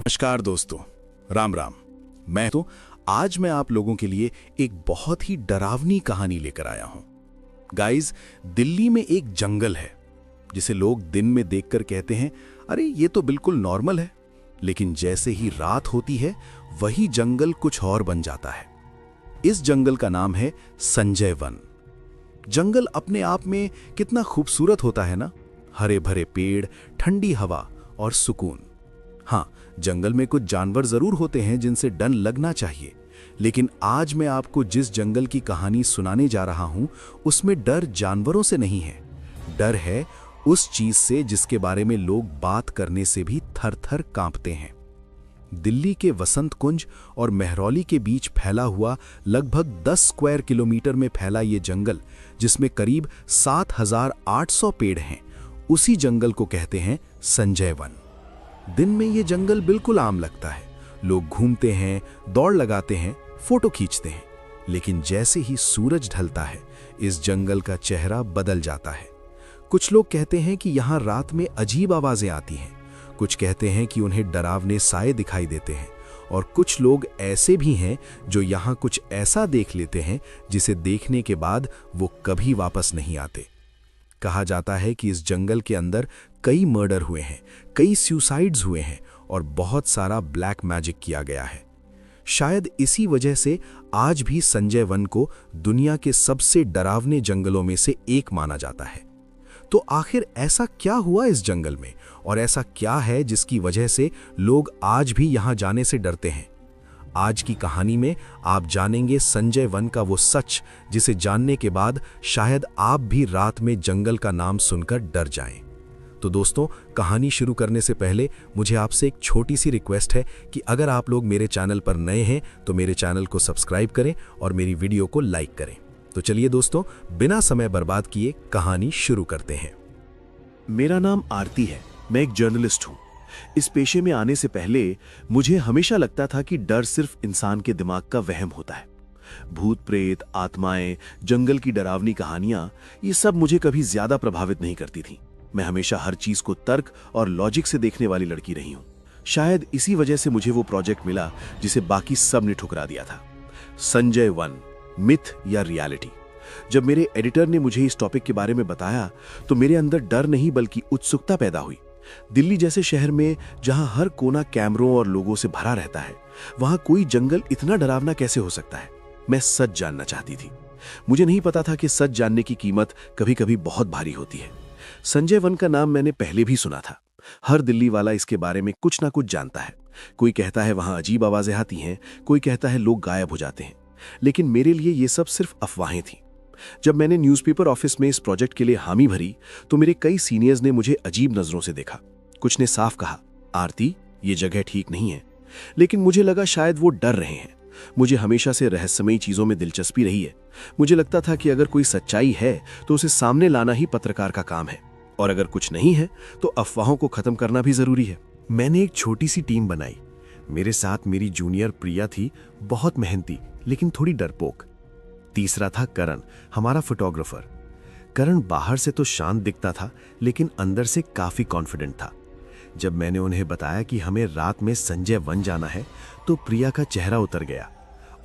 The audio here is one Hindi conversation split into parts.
नमस्कार दोस्तों, राम राम। आज मैं आप लोगों के लिए एक बहुत ही डरावनी कहानी लेकर आया हूं। गाइस, दिल्ली में एक जंगल है जिसे लोग दिन में देखकर कहते हैं अरे ये तो बिल्कुल नॉर्मल है, लेकिन जैसे ही रात होती है वही जंगल कुछ और बन जाता है। इस जंगल का नाम है संजय वन। जंगल अपने आप में कितना खूबसूरत होता है ना, हरे भरे पेड़, ठंडी हवा और सुकून। हाँ, जंगल में कुछ जानवर जरूर होते हैं जिनसे डर लगना चाहिए, लेकिन आज मैं आपको जिस जंगल की कहानी सुनाने जा रहा हूं उसमें डर जानवरों से नहीं है। डर है उस चीज से जिसके बारे में लोग बात करने से भी थर-थर कांपते हैं। दिल्ली के वसंत कुंज और मेहरौली के बीच फैला हुआ लगभग 10 स्क्वायर किलोमीटर में फैला ये जंगल, जिसमें करीब 7,800 पेड़ हैं, उसी जंगल को कहते हैं संजय वन। दिन में ये जंगल बिल्कुल आम लगता है, लोग घूमते हैं, दौड़ लगाते हैं, फोटो खींचते हैं, लेकिन जैसे ही सूरज ढलता है इस जंगल का चेहरा बदल जाता है। कुछ लोग कहते हैं कि यहाँ रात में अजीब आवाजें आती हैं, कुछ कहते हैं कि उन्हें डरावने साए दिखाई देते हैं, और कुछ लोग ऐसे भी हैं जो यहाँ कुछ ऐसा देख लेते हैं जिसे देखने के बाद वो कभी वापस नहीं आते। कहा जाता है कि इस जंगल के अंदर कई मर्डर हुए हैं, कई सुसाइड्स हुए हैं और बहुत सारा ब्लैक मैजिक किया गया है। शायद इसी वजह से आज भी संजय वन को दुनिया के सबसे डरावने जंगलों में से एक माना जाता है। तो आखिर ऐसा क्या हुआ इस जंगल में, और ऐसा क्या है जिसकी वजह से लोग आज भी यहां जाने से डरते हैं? आज की कहानी में आप जानेंगे संजय वन का वो सच जिसे जानने के बाद शायद आप भी रात में जंगल का नाम सुनकर डर जाएं। तो दोस्तों, कहानी शुरू करने से पहले मुझे आपसे एक छोटी सी रिक्वेस्ट है कि अगर आप लोग मेरे चैनल पर नए हैं तो मेरे चैनल को सब्सक्राइब करें और मेरी वीडियो को लाइक करें। तो चलिए दोस्तों, बिना समय बर्बाद किए कहानी शुरू करते हैं। मेरा नाम आरती है, मैं एक जर्नलिस्ट हूं। इस पेशे में आने से पहले मुझे हमेशा लगता था कि डर सिर्फ इंसान के दिमाग का वहम होता है। भूत प्रेत, आत्माएं, जंगल की डरावनी कहानियां, ये सब मुझे कभी ज्यादा प्रभावित नहीं करती थी। मैं हमेशा हर चीज को तर्क और लॉजिक से देखने वाली लड़की रही हूं। शायद इसी वजह से मुझे वो प्रोजेक्ट मिला जिसे बाकी सब ने ठुकरा दिया था। संजय वन, मिथ या रियलिटी। जब मेरे एडिटर ने मुझे इस टॉपिक के बारे में बताया तो मेरे अंदर डर नहीं बल्कि उत्सुकता पैदा हुई। दिल्ली जैसे शहर में जहां हर कोना कैमरों और लोगों से भरा रहता है, वहां कोई जंगल इतना डरावना कैसे हो सकता है? मैं सच जानना चाहती थी। मुझे नहीं पता था कि सच जानने की कीमत कभी-कभी बहुत भारी होती है। संजय वन का नाम मैंने पहले भी सुना था। हर दिल्ली वाला इसके बारे में कुछ ना कुछ जानता है। कोई कहता है वहां अजीब आवाजें आती हैं, कोई कहता है लोग गायब हो जाते हैं, लेकिन मेरे लिए ये सब सिर्फ अफवाहें थी। जब मैंने न्यूज़पेपर ऑफिस में इस प्रोजेक्ट के लिए हामी भरी तो मेरे कई सीनियर्स ने मुझे अजीब नजरों से देखा। कुछ ने साफ कहा, आरती, ये जगह ठीक नहीं है। लेकिन मुझे लगा शायद वो डर रहे हैं। मुझे हमेशा से रहस्यमयी चीजों में दिलचस्पी रही है। मुझे लगता था कि अगर कोई सच्चाई है तो उसे सामने लाना ही पत्रकार का काम है, और अगर कुछ नहीं है तो अफवाहों को खत्म करना भी जरूरी है। मैंने एक छोटी सी टीम बनाई। मेरे साथ मेरी जूनियर प्रिया थी, बहुत मेहनती लेकिन थोड़ी डरपोक। तीसरा था करण, हमारा फोटोग्राफर। करण बाहर से तो शांत दिखता था लेकिन अंदर से काफी कॉन्फिडेंट था। जब मैंने उन्हें बताया कि हमें रात में संजय वन जाना है तो प्रिया का चेहरा उतर गया।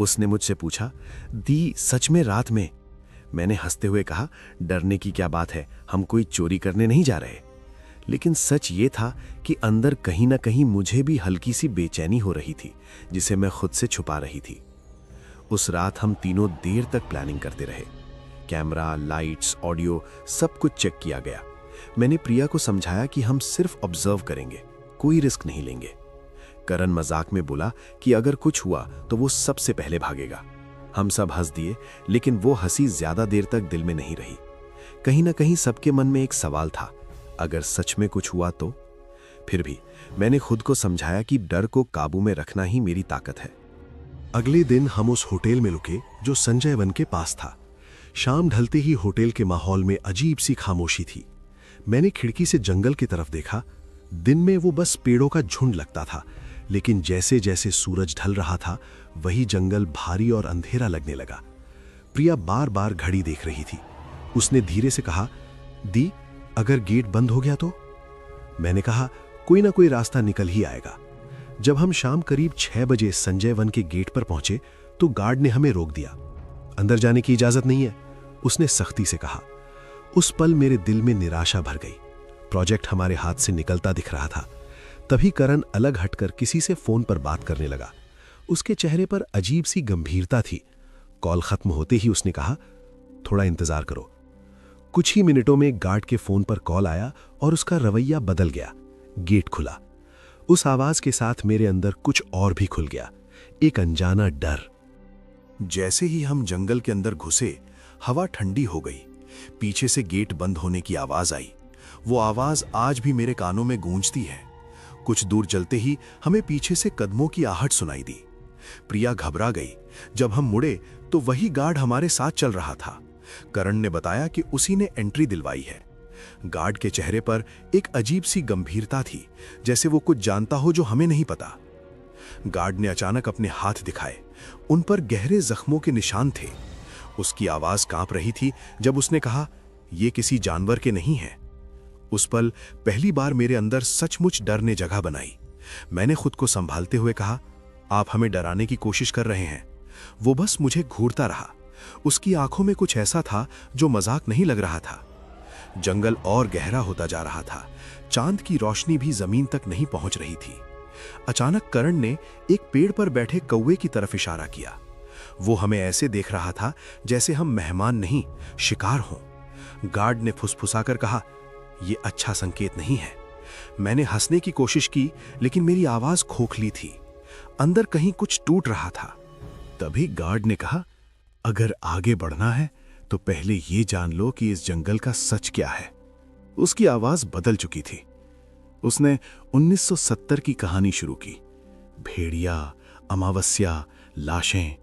उसने मुझसे पूछा, दी सच में रात में? मैंने हंसते हुए कहा, डरने की क्या बात है, हम कोई चोरी करने नहीं जा रहे। लेकिन सच ये था कि अंदर कहीं ना कहीं मुझे भी हल्की सी बेचैनी हो रही थी जिसे मैं खुद से छुपा रही थी। उस रात हम तीनों देर तक प्लानिंग करते रहे। कैमरा, लाइट्स, ऑडियो, सब कुछ चेक किया गया। मैंने प्रिया को समझाया कि हम सिर्फ ऑब्जर्व करेंगे, कोई रिस्क नहीं लेंगे। करण मजाक में बोला कि अगर कुछ हुआ तो वो सबसे पहले भागेगा। हम सब हंस दिए, लेकिन वो हंसी ज्यादा देर तक दिल में नहीं रही। कहीं ना कहीं सबके मन में एक सवाल था, अगर सच में कुछ हुआ तो? फिर भी मैंने खुद को समझाया कि डर को काबू में रखना ही मेरी ताकत है। अगले दिन हम उस होटल में रुके जो संजय वन के पास था। शाम ढलते ही होटल के माहौल में अजीब सी खामोशी थी। मैंने खिड़की से जंगल की तरफ देखा। दिन में वो बस पेड़ों का झुंड लगता था, लेकिन जैसे जैसे सूरज ढल रहा था वही जंगल भारी और अंधेरा लगने लगा। प्रिया बार बार घड़ी देख रही थी। उसने धीरे से कहा, दी, अगर गेट बंद हो गया तो? मैंने कहा, कोई ना कोई रास्ता निकल ही आएगा। जब हम शाम करीब 6 बजे संजय वन के गेट पर पहुंचे तो गार्ड ने हमें रोक दिया। अंदर जाने की इजाजत नहीं है, उसने सख्ती से कहा। उस पल मेरे दिल में निराशा भर गई। प्रोजेक्ट हमारे हाथ से निकलता दिख रहा था। तभी करण अलग हटकर किसी से फोन पर बात करने लगा। उसके चेहरे पर अजीब सी गंभीरता थी। कॉल खत्म होते ही उसने कहा, थोड़ा इंतजार करो। कुछ ही मिनटों में गार्ड के फोन पर कॉल आया और उसका रवैया बदल गया। गेट खुला। उस आवाज के साथ मेरे अंदर कुछ और भी खुल गया, एक अनजाना डर। जैसे ही हम जंगल के अंदर घुसे, हवा ठंडी हो गई। पीछे से गेट बंद होने की आवाज आई। वो आवाज आज भी मेरे कानों में गूंजती है। कुछ दूर चलते ही हमें पीछे से कदमों की आहट सुनाई दी। प्रिया घबरा गई। जब हम मुड़े तो वही गार्ड हमारे साथ चल रहा था। करण ने बताया कि उसी ने एंट्री दिलवाई है। गार्ड के चेहरे पर एक अजीब सी गंभीरता थी, जैसे वो कुछ जानता हो जो हमें नहीं पता। गार्ड ने अचानक अपने हाथ दिखाए। उन पर गहरे जख्मों के निशान थे। उसकी आवाज कांप रही थी जब उसने कहा, ये किसी जानवर के नहीं है। उस पल पहली बार मेरे अंदर सचमुच डर ने जगह बनाई। मैंने खुद को संभालते हुए कहा, आप हमें डराने की कोशिश कर रहे हैं। वो बस मुझे घूरता रहा। उसकी आंखों में कुछ ऐसा था जो मजाक नहीं लग रहा था। जंगल और गहरा होता जा रहा था। चांद की रोशनी भी जमीन तक नहीं पहुंच रही थी। अचानक करण ने एक पेड़ पर बैठे कौवे की तरफ इशारा किया। वो हमें ऐसे देख रहा था जैसे हम मेहमान नहीं, शिकार हों। गार्ड ने फुसफुसाकर कहा, यह अच्छा संकेत नहीं है। मैंने हंसने की कोशिश की, लेकिन मेरी आवाज खोखली थी। अंदर कहीं कुछ टूट रहा था। तभी गार्ड ने कहा, अगर आगे बढ़ना है तो पहले ये जान लो कि इस जंगल का सच क्या है। उसकी आवाज बदल चुकी थी। उसने 1970 की कहानी शुरू की। भेड़िया, अमावस्या, लाशें।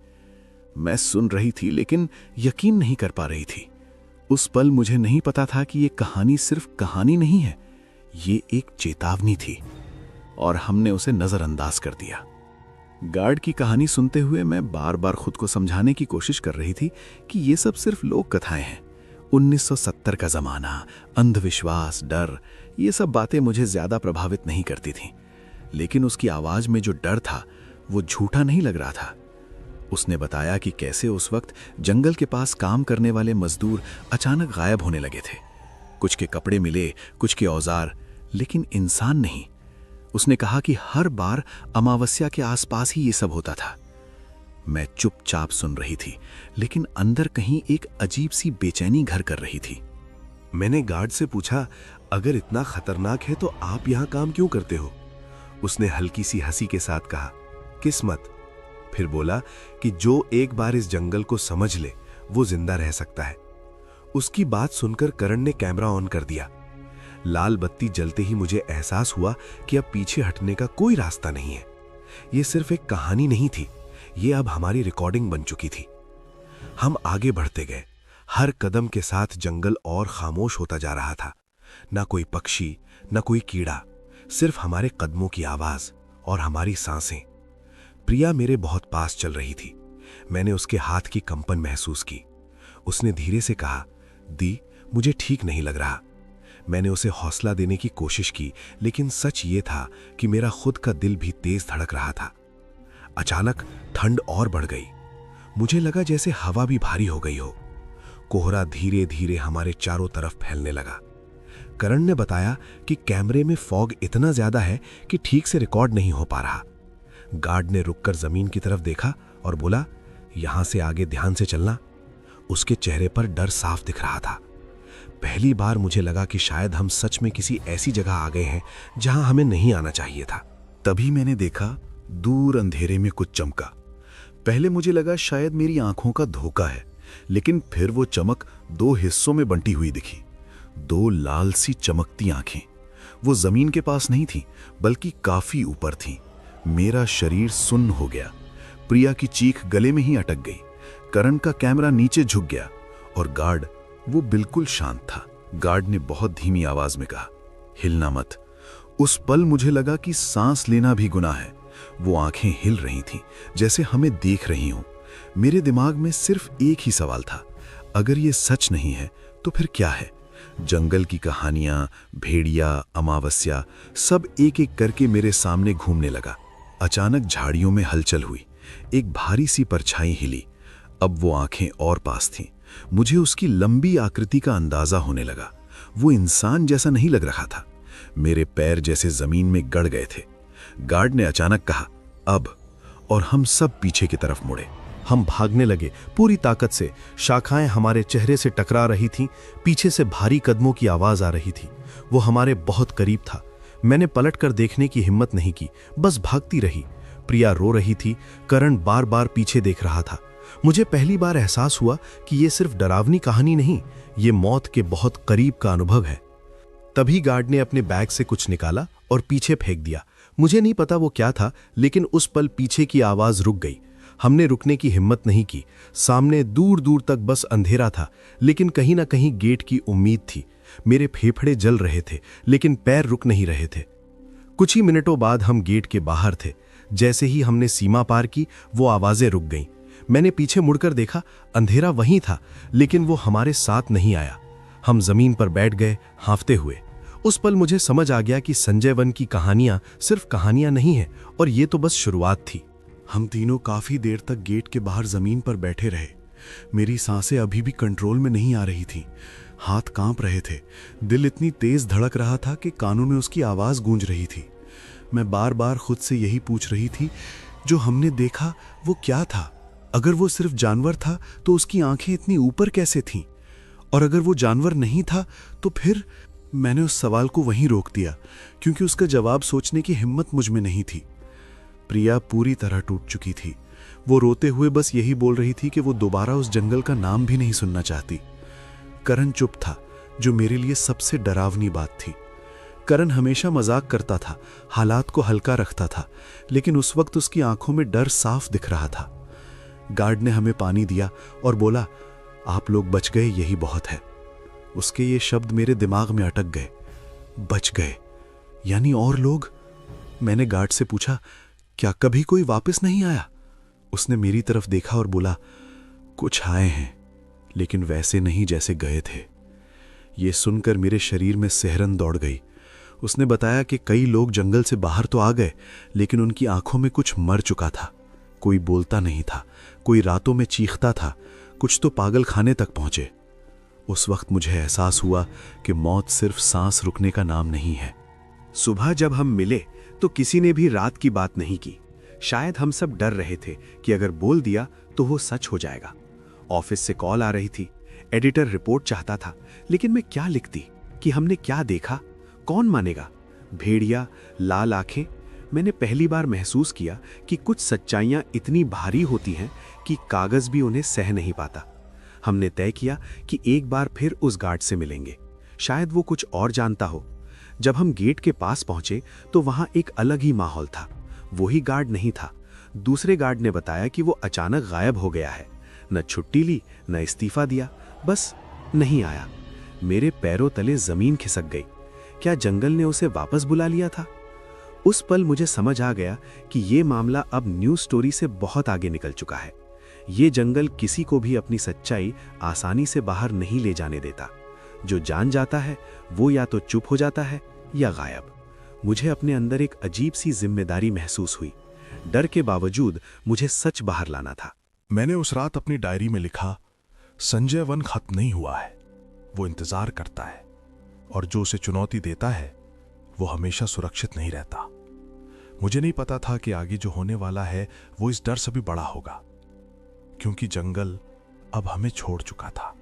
मैं सुन रही थी लेकिन यकीन नहीं कर पा रही थी। उस पल मुझे नहीं पता था कि ये कहानी सिर्फ कहानी नहीं है, ये एक चेतावनी थी, और हमने उसे नजरअंदाज कर दिया। गार्ड की कहानी सुनते हुए मैं बार बार खुद को समझाने की कोशिश कर रही थी कि ये सब सिर्फ लोक कथाएं हैं। 1970 का जमाना, अंधविश्वास, डर, ये सब बातें मुझे ज्यादा प्रभावित नहीं करती थीं। लेकिन उसकी आवाज में जो डर था वो झूठा नहीं लग रहा था। उसने बताया कि कैसे उस वक्त जंगल के पास काम करने वाले मजदूर अचानक गायब होने लगे थे। कुछ के कपड़े मिले, कुछ के औजार, लेकिन इंसान नहीं। उसने कहा कि हर बार अमावस्या के आसपास ही ये सब होता था। मैं चुपचाप सुन रही थी, लेकिन अंदर कहीं एक अजीब सी बेचैनी घर कर रही थी। मैंने गार्ड से पूछा, अगर इतना खतरनाक है तो आप यहां काम क्यों करते हो? उसने हल्की सी हंसी के साथ कहा, किस्मत। फिर बोला कि जो एक बार इस जंगल को समझ ले वो जिंदा रह सकता है। उसकी बात सुनकर करण ने कैमरा ऑन कर दिया। लाल बत्ती जलते ही मुझे एहसास हुआ कि अब पीछे हटने का कोई रास्ता नहीं है। यह सिर्फ एक कहानी नहीं थी, यह अब हमारी रिकॉर्डिंग बन चुकी थी। हम आगे बढ़ते गए। हर कदम के साथ जंगल और खामोश होता जा रहा था। ना कोई पक्षी, ना कोई कीड़ा, सिर्फ हमारे कदमों की आवाज और हमारी सांसें। प्रिया मेरे बहुत पास चल रही थी। मैंने उसके हाथ की कंपन महसूस की। उसने धीरे से कहा, दी, मुझे ठीक नहीं लग रहा। मैंने उसे हौसला देने की कोशिश की, लेकिन सच ये था कि मेरा खुद का दिल भी तेज धड़क रहा था। अचानक ठंड और बढ़ गई। मुझे लगा जैसे हवा भी भारी हो गई हो। कोहरा धीरे धीरे हमारे चारों तरफ फैलने लगा। करण ने बताया कि कैमरे में फॉग इतना ज्यादा है कि ठीक से रिकॉर्ड नहीं हो पा रहा। गार्ड ने रुककर जमीन की तरफ देखा और बोला, यहां से आगे ध्यान से चलना। उसके चेहरे पर डर साफ दिख रहा था। पहली बार मुझे लगा कि शायद हम सच में किसी ऐसी जगह आ गए हैं जहां हमें नहीं आना चाहिए था। तभी मैंने देखा, दूर अंधेरे में कुछ चमका। पहले मुझे लगा शायद मेरी आंखों का धोखा है, लेकिन फिर वो चमक दो हिस्सों में बंटी हुई दिखी। दो लाल सी चमकती आंखें। वो जमीन के पास नहीं थी, बल्कि काफी ऊपर थीं। मेरा शरीर सुन्न हो गया। प्रिया की चीख गले में ही अटक गई। करण का कैमरा नीचे झुक गया और गार्ड, वो बिल्कुल शांत था। गार्ड ने बहुत धीमी आवाज में कहा, हिलना मत। उस पल मुझे लगा कि सांस लेना भी गुनाह है। वो आंखें हिल रही थीं, जैसे हमें देख रही हों। मेरे दिमाग में सिर्फ एक ही सवाल था, अगर ये सच नहीं है तो फिर क्या है? जंगल की कहानियां, भेड़िया, अमावस्या, सब एक एक करके मेरे सामने घूमने लगा। अचानक झाड़ियों में हलचल हुई, एक भारी सी परछाई हिली। अब वो आंखें और पास थीं। मुझे उसकी लंबी आकृति का अंदाजा होने लगा। वो इंसान जैसा नहीं लग रहा था, मेरे पैर जैसे जमीन में गड़ गए थे। गार्ड ने अचानक कहा, अब, और हम सब पीछे की तरफ मुड़े। हम भागने लगे पूरी ताकत से। शाखाएं हमारे चेहरे से टकरा रही थीं। पीछे से भारी कदमों की आवाज आ रही थी। वो हमारे बहुत करीब था। मैंने पलटकर देखने की हिम्मत नहीं की, बस भागती रही। प्रिया रो रही थी। करण बार बार पीछे देख रहा था। मुझे पहली बार एहसास हुआ कि ये सिर्फ डरावनी कहानी नहीं, ये मौत के बहुत करीब का अनुभव है। तभी गार्ड ने अपने बैग से कुछ निकाला और पीछे फेंक दिया। मुझे नहीं पता वो क्या था, लेकिन उस पल पीछे की आवाज रुक गई। हमने रुकने की हिम्मत नहीं की। सामने दूर दूर तक बस अंधेरा था, लेकिन कहीं ना कहीं गेट की उम्मीद थी। मेरे फेफड़े जल रहे थे, लेकिन पैर रुक नहीं रहे थे। कुछ ही मिनटों बाद हम गेट के बाहर थे। जैसे ही हमने सीमा पार की, वो आवाजें रुक गईं। मैंने पीछे मुड़कर देखा, अंधेरा वहीं था, लेकिन वो हमारे साथ नहीं आया। हम जमीन पर बैठ गए, हांफते हुए। उस पल मुझे समझ आ गया कि संजय वन की कहानियां सिर्फ कहानियां नहीं हैं, और ये तो बस शुरुआत थी। हम तीनों काफी देर तक गेट के बाहर जमीन पर बैठे रहे। मेरी सांसें अभी भी कंट्रोल में नहीं आ रही थीं। हाथ कांप रहे थे। दिल इतनी तेज धड़क रहा था कि कानों में उसकी आवाज गूंज रही थी। मैं बार बार खुद से यही पूछ रही थी, जो हमने देखा वो क्या था? अगर वो सिर्फ जानवर था तो उसकी आंखें इतनी ऊपर कैसे थीं? और अगर वो जानवर नहीं था तो फिर? मैंने उस सवाल को वहीं रोक दिया, क्योंकि उसका जवाब सोचने की हिम्मत मुझ में नहीं थी। प्रिया पूरी तरह टूट चुकी थी। वो रोते हुए बस यही बोल रही थी कि वो दोबारा उस जंगल का नाम भी नहीं सुनना चाहती। करण चुप था, जो मेरे लिए सबसे डरावनी बात थी। करण हमेशा मजाक करता था, हालात को हल्का रखता था, लेकिन उस वक्त उसकी आंखों में डर साफ दिख रहा था। गार्ड ने हमें पानी दिया और बोला, आप लोग बच गए, यही बहुत है। उसके ये शब्द मेरे दिमाग में अटक गए। बच गए यानी और लोग? मैंने गार्ड से पूछा, क्या कभी कोई वापस नहीं आया? उसने मेरी तरफ देखा और बोला, कुछ आए हैं, लेकिन वैसे नहीं जैसे गए थे। ये सुनकर मेरे शरीर में सिहरन दौड़ गई। उसने बताया कि कई लोग जंगल से बाहर तो आ गए, लेकिन उनकी आंखों में कुछ मर चुका था। कोई बोलता नहीं था, कोई रातों में चीखता था, कुछ तो पागल खाने तक पहुंचे। उस वक्त मुझे एहसास हुआ कि मौत सिर्फ सांस रुकने का नाम नहीं है। सुबह जब हम मिले तो किसी ने भी रात की बात नहीं की। शायद हम सब डर रहे थे कि अगर बोल दिया तो वो सच हो जाएगा। ऑफिस से कॉल आ रही थी, एडिटर रिपोर्ट चाहता था, लेकिन मैं क्या लिखती कि हमने क्या देखा? कौन मानेगा? भेड़िया, लाल आंखें। मैंने पहली बार महसूस किया कि कुछ सच्चाइयां इतनी भारी होती हैं कि कागज भी उन्हें सह नहीं पाता। हमने तय किया कि एक बार फिर उस गार्ड से मिलेंगे, शायद वो कुछ और जानता हो। जब हम गेट के पास पहुंचे तो वहां एक अलग ही माहौल था। वही गार्ड नहीं था। दूसरे गार्ड ने बताया कि वो अचानक गायब हो गया है। न छुट्टी ली, न इस्तीफा दिया, बस नहीं आया। मेरे पैरों तले जमीन खिसक गई। क्या जंगल ने उसे वापस बुला लिया था? उस पल मुझे समझ आ गया कि ये मामला अब न्यूज़ स्टोरी से बहुत आगे निकल चुका है। ये जंगल किसी को भी अपनी सच्चाई आसानी से बाहर नहीं ले जाने देता। जो जान जाता है वो या तो चुप हो जाता है या गायब। मुझे अपने अंदर एक अजीब सी जिम्मेदारी महसूस हुई। डर के बावजूद मुझे सच बाहर लाना था। मैंने उस रात अपनी डायरी में लिखा, संजय वन खत्म नहीं हुआ है, वो इंतजार करता है, और जो उसे चुनौती देता है वो हमेशा सुरक्षित नहीं रहता। मुझे नहीं पता था कि आगे जो होने वाला है वो इस डर से भी बड़ा होगा, क्योंकि जंगल अब हमें छोड़ चुका था।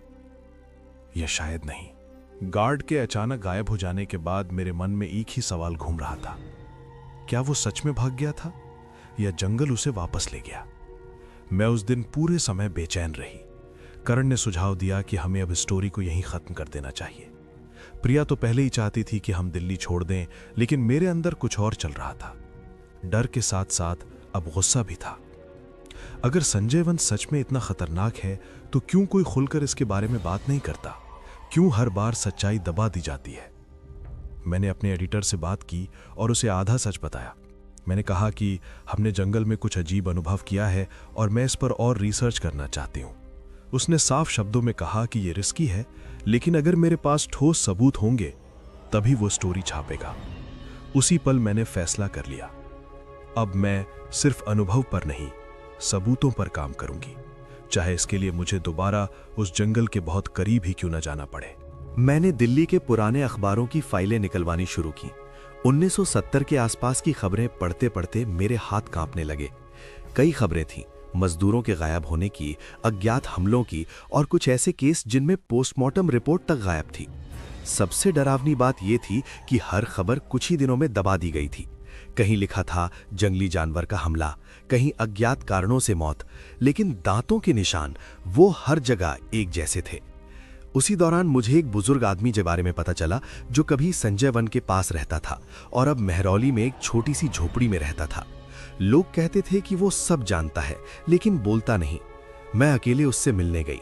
यह शायद नहीं। गार्ड के अचानक गायब हो जाने के बाद मेरे मन में एक ही सवाल घूम रहा था, क्या वो सच में भाग गया था या जंगल उसे वापस ले गया? मैं उस दिन पूरे समय बेचैन रही। करण ने सुझाव दिया कि हमें अब स्टोरी को यहीं खत्म कर देना चाहिए। प्रिया तो पहले ही चाहती थी कि हम दिल्ली छोड़ दें, लेकिन मेरे अंदर कुछ और चल रहा था। डर के साथ साथ अब गुस्सा भी था। अगर संजय वन सच में इतना खतरनाक है तो क्यों कोई खुलकर इसके बारे में बात नहीं करता? क्यों हर बार सच्चाई दबा दी जाती है? मैंने अपने एडिटर से बात की और उसे आधा सच बताया। मैंने कहा कि हमने जंगल में कुछ अजीब अनुभव किया है और मैं इस पर और रिसर्च करना चाहती हूँ। उसने साफ शब्दों में कहा कि यह रिस्की है, लेकिन अगर मेरे पास ठोस सबूत होंगे तभी वो स्टोरी छापेगा। उसी पल मैंने फैसला कर लिया। अब मैं सिर्फ अनुभव पर नहीं, सबूतों पर काम करूंगी, चाहे इसके लिए मुझे दोबारा उस जंगल के बहुत करीब ही क्यों न जाना पड़े। मैंने दिल्ली के पुराने अखबारों की फाइलें निकलवानी शुरू की। 1970 के आसपास की खबरें पढ़ते पढ़ते मेरे हाथ कांपने लगे। कई खबरें थीं, मजदूरों के गायब होने की, अज्ञात हमलों की और कुछ ऐसे केस जिनमें पोस्टमार्टम रिपोर्ट तक गायब थी। सबसे डरावनी बात यह थी कि हर खबर कुछ ही दिनों में दबा दी गई थी। कहीं लिखा था जंगली जानवर का हमला, कहीं अज्ञात कारणों से मौत, लेकिन दांतों के निशान वो हर जगह एक जैसे थे। उसी दौरान मुझे एक बुजुर्ग आदमी के बारे में पता चला जो कभी संजय वन के पास रहता था और अब महरौली में एक छोटी सी झोपड़ी में रहता था। लोग कहते थे कि वो सब जानता है लेकिन बोलता नहीं। मैं अकेले उससे मिलने गई।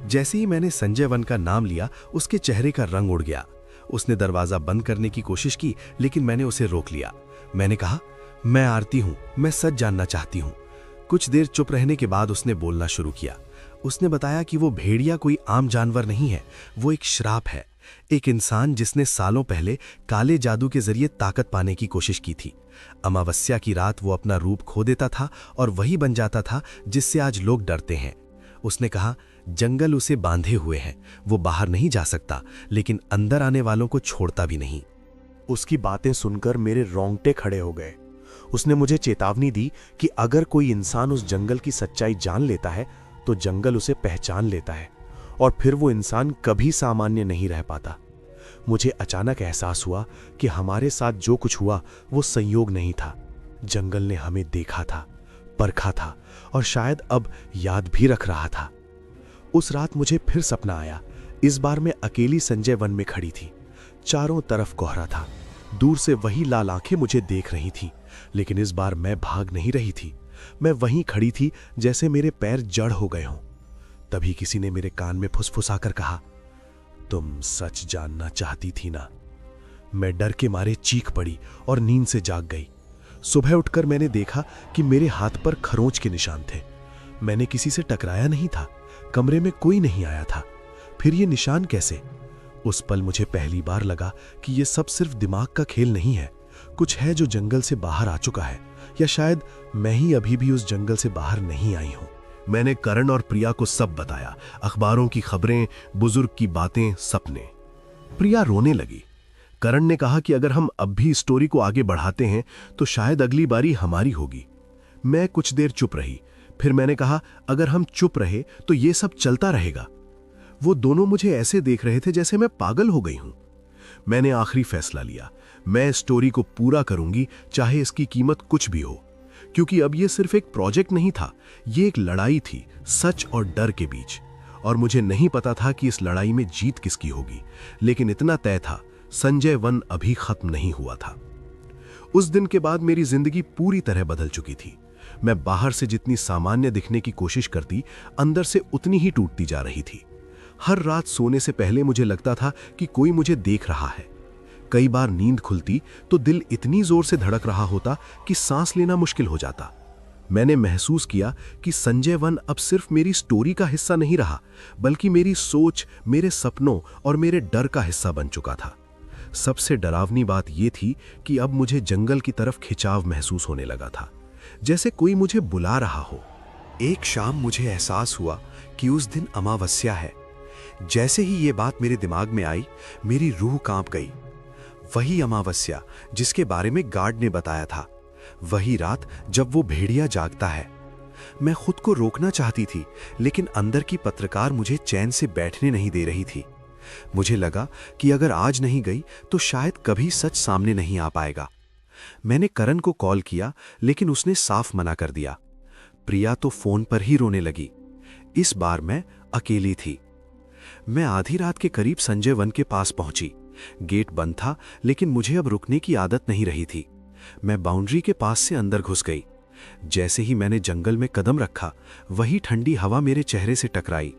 जैसे ही मैंने संजय वन का नाम लिया, उसके चेहरे का रंग उड़ गया। उसने दरवाजा बंद करने की कोशिश की, लेकिन मैंने उसे रोक लिया। मैंने कहा, मैं आरती हूं, मैं सच जानना चाहती हूं। कुछ देर चुप रहने के बाद उसने बोलना शुरू किया। उसने बताया कि वो भेड़िया कोई आम जानवर नहीं है, वो एक श्राप है, एक इंसान जिसने सालों पहले काले जादू के जरिए ताकत पाने की कोशिश की थी। अमावस्या की रात वो अपना रूप खो देता था और वही बन जाता था जिससे आज लोग डरते हैं। उसने कहा, जंगल उसे बांधे हुए है, वो बाहर नहीं जा सकता, लेकिन अंदर आने वालों को छोड़ता भी नहीं। उसकी बातें सुनकर मेरे रोंगटे खड़े हो गए। उसने मुझे चेतावनी दी कि अगर कोई इंसान उस जंगल की सच्चाई जान लेता है तो जंगल उसे पहचान लेता है और फिर वो इंसान कभी सामान्य नहीं रह पाता। मुझे अचानक एहसास हुआ कि हमारे साथ जो कुछ हुआ वो संयोग नहीं था। जंगल ने हमें देखा था, परखा था और शायद अब याद भी रख रहा था। उस रात मुझे फिर सपना आया। इस बार मैं अकेली संजय वन में खड़ी थी। चारों तरफ कोहरा था। दूर से वही लाल आंखें मुझे देख रही थीं, लेकिन इस बार मैं भाग नहीं रही थी। मैं वहीं खड़ी थी जैसे मेरे पैर जड़ हो गए हों। तभी किसी ने मेरे कान में फुसफुसाकर कहा, तुम सच जानना चाहती थी ना। मैं डर के मारे चीख पड़ी और नींद से जाग गई। सुबह उठकर मैंने देखा कि मेरे हाथ पर खरोंच के निशान थे। मैंने किसी से टकराया नहीं था, कमरे में कोई नहीं आया था। फिर ये निशान कैसे? उस पल मुझे पहली बार लगा कि ये सब सिर्फ दिमाग का खेल नहीं है। कुछ है जो जंगल से बाहर आ चुका है, या शायद मैं ही अभी भी उस जंगल से बाहर नहीं आई हूं। मैंने करण और प्रिया को सब बताया, अखबारों की खबरें, बुजुर्ग की बातें, सपने। प्रिया रोने लगी। करण ने कहा कि अगर हम अब भी स्टोरी को आगे बढ़ाते हैं तो शायद अगली बारी हमारी होगी। मैं कुछ देर चुप रही। फिर मैंने कहा, अगर हम चुप रहे तो ये सब चलता रहेगा। वो दोनों मुझे ऐसे देख रहे थे जैसे मैं पागल हो गई हूं। मैंने आखिरी फैसला लिया, मैं स्टोरी को पूरा करूंगी, चाहे इसकी कीमत कुछ भी हो। क्योंकि अब ये सिर्फ एक प्रोजेक्ट नहीं था, ये एक लड़ाई थी, सच और डर के बीच। और मुझे नहीं पता था कि इस लड़ाई में जीत किसकी होगी, लेकिन इतना तय था, संजय वन अभी खत्म नहीं हुआ था। उस दिन के बाद मेरी जिंदगी पूरी तरह बदल चुकी थी। मैं बाहर से जितनी सामान्य दिखने की कोशिश करती, अंदर से उतनी ही टूटती जा रही थी। हर रात सोने से पहले मुझे लगता था कि कोई मुझे देख रहा है। कई बार नींद खुलती तो दिल इतनी जोर से धड़क रहा होता कि सांस लेना मुश्किल हो जाता। मैंने महसूस किया कि संजय वन अब सिर्फ मेरी स्टोरी का हिस्सा नहीं रहा, बल्कि मेरी सोच, मेरे सपनों और मेरे डर का हिस्सा बन चुका था। सबसे डरावनी बात यह थी कि अब मुझे जंगल की तरफ खिंचाव महसूस होने लगा था, जैसे कोई मुझे बुला रहा हो। एक शाम मुझे एहसास हुआ कि उस दिन अमावस्या है। जैसे ही ये बात मेरे दिमाग में आई, मेरी रूह कांप गई। वही अमावस्या जिसके बारे में गार्ड ने बताया था, वही रात जब वो भेड़िया जागता है। मैं खुद को रोकना चाहती थी, लेकिन अंदर की पत्रकार मुझे चैन से बैठने नहीं दे रही थी। मुझे लगा कि अगर आज नहीं गई तो शायद कभी सच सामने नहीं आ पाएगा। मैंने करण को कॉल किया, लेकिन उसने साफ मना कर दिया। प्रिया तो फोन पर ही रोने लगी। इस बार मैं अकेली थी। मैं आधी रात के करीब संजय वन के पास पहुंची। गेट बंद था, लेकिन मुझे अब रुकने की आदत नहीं रही थी। मैं बाउंड्री के पास से अंदर घुस गई। जैसे ही मैंने जंगल में कदम रखा, वही ठंडी हवा मेरे चेहरे से टकराई।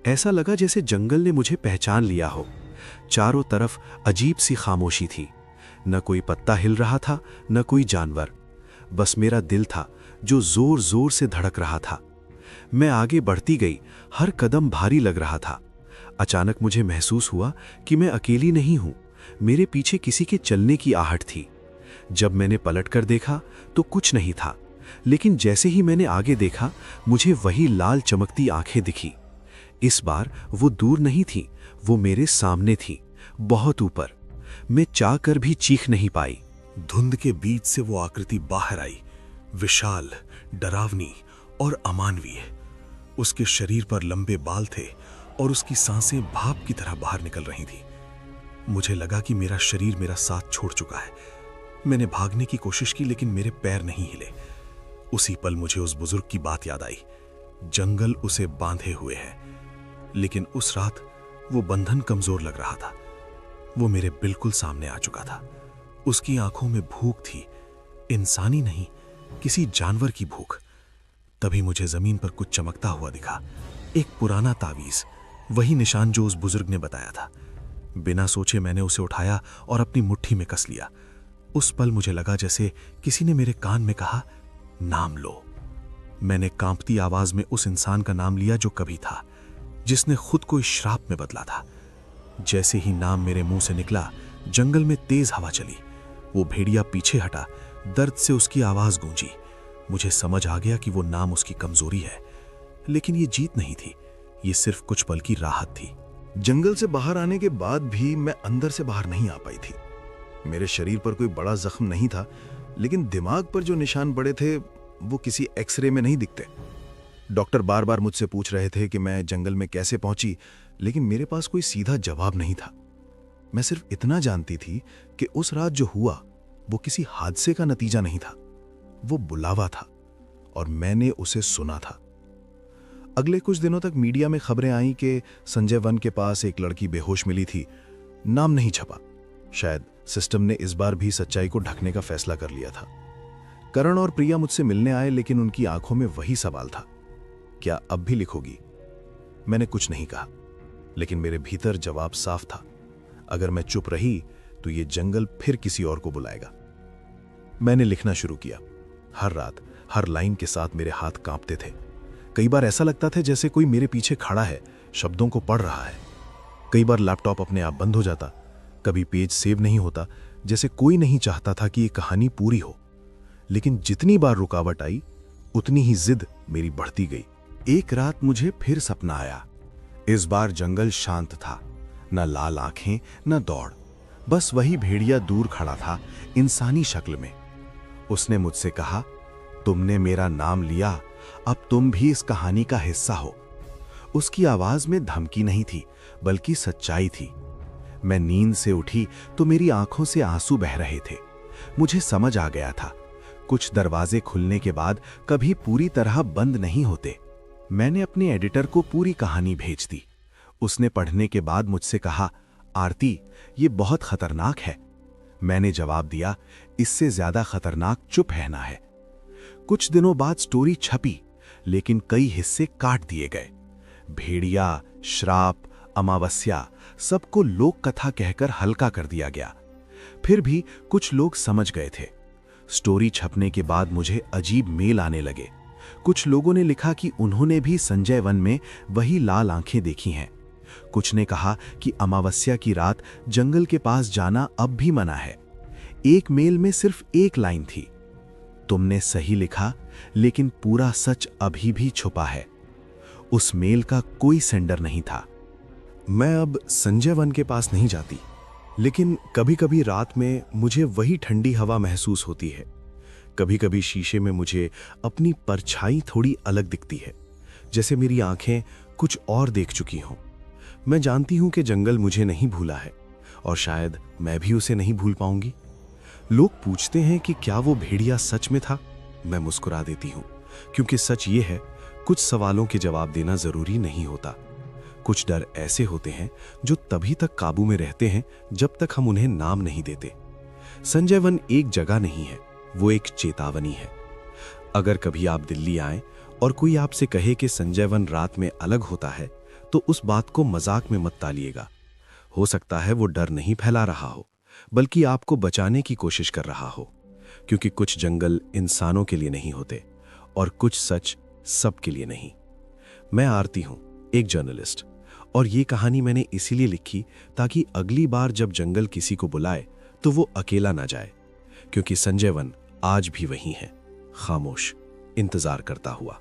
ऐसा लगा जैसे जंगल ने मुझे पहचान लिया हो। चारों तरफ अजीब सी खामोशी थी। न कोई पत्ता हिल रहा था, न कोई जानवर। बस मेरा दिल था जो जोर जोर से धड़क रहा था। मैं आगे बढ़ती गई, हर कदम भारी लग रहा था। अचानक मुझे महसूस हुआ कि मैं अकेली नहीं हूं। मेरे पीछे किसी के चलने की आहट थी। जब मैंने पलटकर देखा तो कुछ नहीं था, लेकिन जैसे ही मैंने आगे देखा मुझे वही लाल चमकती आंखें दिखी। इस बार वो दूर नहीं थी, वो मेरे सामने थी, बहुत ऊपर। मैं चाह कर भी चीख नहीं पाई। धुंध के बीच से वो आकृति बाहर आई, विशाल, डरावनी और अमानवीय। उसके शरीर पर लंबे बाल थे और उसकी सांसें भाप की तरह बाहर निकल रही थी। मुझे लगा कि मेरा शरीर मेरा साथ छोड़ चुका है। मैंने भागने की कोशिश की, लेकिन मेरे पैर नहीं हिले। उसी पल मुझे उस बुजुर्ग की बात याद आई। जंगल उसे बांधे हुए है, लेकिन उस रात वो बंधन कमजोर लग रहा था। वो मेरे बिल्कुल सामने आ चुका था। उसकी आंखों में भूख थी, इंसानी नहीं, किसी जानवर की भूख। तभी मुझे जमीन पर कुछ चमकता हुआ दिखा, एक पुराना तावीज, वही निशान जो उस बुजुर्ग ने बताया था। बिना सोचे मैंने उसे उठाया और अपनी मुट्ठी में कस लिया। उस पल मुझे लगा जैसे किसी ने मेरे कान में कहा, नाम लो। मैंने कांपती आवाज में उस इंसान का नाम लिया जो कभी था, जिसने खुद को इस श्राप में बदला था। जैसे ही नाम मेरे मुंह से निकला, जंगल में तेज हवा चली। वो भेड़िया पीछे हटा, दर्द से उसकी आवाज गूंजी। मुझे समझ आ गया कि वो नाम उसकी कमजोरी है, लेकिन ये जीत नहीं थी, ये सिर्फ कुछ पल की राहत थी। जंगल से बाहर आने के बाद भी मैं अंदर से बाहर नहीं आ पाई थी। मेरे शरीर पर कोई बड़ा जख्म नहीं था, लेकिन दिमाग पर जो निशान पड़े थे वो किसी एक्सरे में नहीं दिखते। डॉक्टर बार बार मुझसे पूछ रहे थे कि मैं जंगल में कैसे पहुंची, लेकिन मेरे पास कोई सीधा जवाब नहीं था। मैं सिर्फ इतना जानती थी कि उस रात जो हुआ वो किसी हादसे का नतीजा नहीं था, वो बुलावा था और मैंने उसे सुना था। अगले कुछ दिनों तक मीडिया में खबरें आईं कि संजय वन के पास एक लड़की बेहोश मिली थी। नाम नहीं छपा। शायद सिस्टम ने इस बार भी सच्चाई को ढकने का फैसला कर लिया था। करण और प्रिया मुझसे मिलने आए, लेकिन उनकी आंखों में वही सवाल था, क्या अब भी लिखोगी? मैंने कुछ नहीं कहा, लेकिन मेरे भीतर जवाब साफ था, अगर मैं चुप रही तो ये जंगल फिर किसी और को बुलाएगा। मैंने लिखना शुरू किया। हर रात हर लाइन के साथ मेरे हाथ कांपते थे। कई बार ऐसा लगता था जैसे कोई मेरे पीछे खड़ा है, शब्दों को पढ़ रहा है। कई बार लैपटॉप अपने आप बंद हो जाता, कभी पेज सेव नहीं होता, जैसे कोई नहीं चाहता था कि ये कहानी पूरी हो। लेकिन जितनी बार रुकावट आई, उतनी ही जिद मेरी बढ़ती गई। एक रात मुझे फिर सपना आया। इस बार जंगल शांत था, न लाल आंखें न दौड़, बस वही भेड़िया दूर खड़ा था, इंसानी शक्ल में। उसने मुझसे कहा, तुमने मेरा नाम लिया, अब तुम भी इस कहानी का हिस्सा हो। उसकी आवाज में धमकी नहीं थी, बल्कि सच्चाई थी। मैं नींद से उठी तो मेरी आंखों से आंसू बह रहे थे। मुझे समझ आ गया था, कुछ दरवाजे खुलने के बाद कभी पूरी तरह बंद नहीं होते। मैंने अपने एडिटर को पूरी कहानी भेज दी। उसने पढ़ने के बाद मुझसे कहा, आरती, ये बहुत खतरनाक है। मैंने जवाब दिया, इससे ज्यादा खतरनाक चुप रहना है। कुछ दिनों बाद स्टोरी छपी, लेकिन कई हिस्से काट दिए गए। भेड़िया, श्राप, अमावस्या, सबको लोक कथा कहकर हल्का कर दिया गया। फिर भी कुछ लोग समझ गए थे। स्टोरी छपने के बाद मुझे अजीब मेल आने लगे। कुछ लोगों ने लिखा कि उन्होंने भी संजय वन में वही लाल आंखें देखी हैं। कुछ ने कहा कि अमावस्या की रात जंगल के पास जाना अब भी मना है। एक मेल में सिर्फ एक लाइन थी, तुमने सही लिखा, लेकिन पूरा सच अभी भी छुपा है। उस मेल का कोई सेंडर नहीं था। मैं अब संजय वन के पास नहीं जाती, लेकिन कभी कभी रात में मुझे वही ठंडी हवा महसूस होती है। कभी कभी शीशे में मुझे अपनी परछाई थोड़ी अलग दिखती है, जैसे मेरी आंखें कुछ और देख चुकी हों। मैं जानती हूं कि जंगल मुझे नहीं भूला है, और शायद मैं भी उसे नहीं भूल पाऊंगी। लोग पूछते हैं कि क्या वो भेड़िया सच में था। मैं मुस्कुरा देती हूं, क्योंकि सच ये है, कुछ सवालों के जवाब देना जरूरी नहीं होता। कुछ डर ऐसे होते हैं जो तभी तक काबू में रहते हैं जब तक हम उन्हें नाम नहीं देते। संजय वन एक जगह नहीं है, वो एक चेतावनी है। अगर कभी आप दिल्ली आएं और कोई आपसे कहे कि संजय वन रात में अलग होता है, तो उस बात को मजाक में मत टालिएगा। हो सकता है वो डर नहीं फैला रहा हो, बल्कि आपको बचाने की कोशिश कर रहा हो, क्योंकि कुछ जंगल इंसानों के लिए नहीं होते और कुछ सच सबके लिए नहीं। मैं आरती हूं, एक जर्नलिस्ट, और ये कहानी मैंने इसीलिए लिखी ताकि अगली बार जब जंगल किसी को बुलाए तो वो अकेला ना जाए, क्योंकि संजय वन आज भी वही है, खामोश, इंतजार करता हुआ।